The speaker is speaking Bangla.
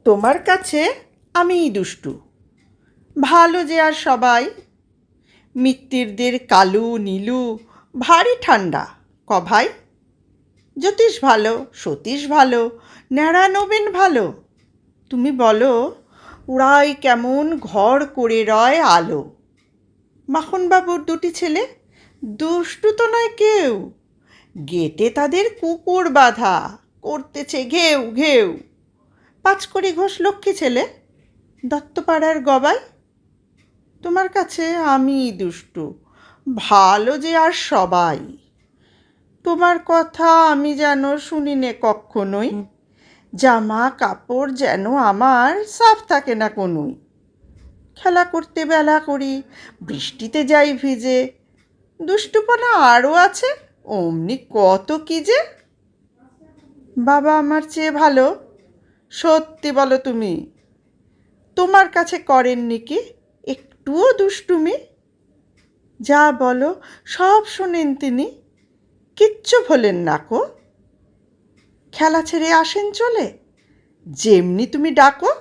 তোমার কাছে আমিই দুষ্টু, ভালো যে আর সবাই। মিত্তিরদের কালু নীলু ভারী ঠান্ডা ক ভাই। জ্যোতিষ ভালো, সতীশ ভালো, ন্যাড়া নবীন ভালো। তুমি বলো ওরাই কেমন ঘর করে রয় আলো। মাখনবাবুর দুটি ছেলে দুষ্টু তো নয় কেউ, গেটে তাদের কুকুর বাঁধা করতেছে ঘেউ ঘেউ। পাঁচকড়ি ঘোষ লক্ষ্মী ছেলে, দত্তপাড়ার গবাই। তোমার কাছে আমি দুষ্টু, ভালো যে আর সবাই। তোমার কথা আমি যেন শুনি নে কক্ষণই, জামা কাপড় যেন আমার সাফ থাকে না কোনোই। খেলা করতে বেলা করি, বৃষ্টিতে যাই ভিজে। দুষ্টুপনা আরও আছে, অমনি কত কি যে। বাবা আমার চেয়ে ভালো, সত্যি বলো তুমি। তোমার কাছে করেননি কি একটুও দুষ্টুমি? যা বলো সব শোনেন তিনি, কিচ্ছু ভোলেন না কো। খেলা ছেড়ে আসেন চলে, যেমনি তুমি ডাকো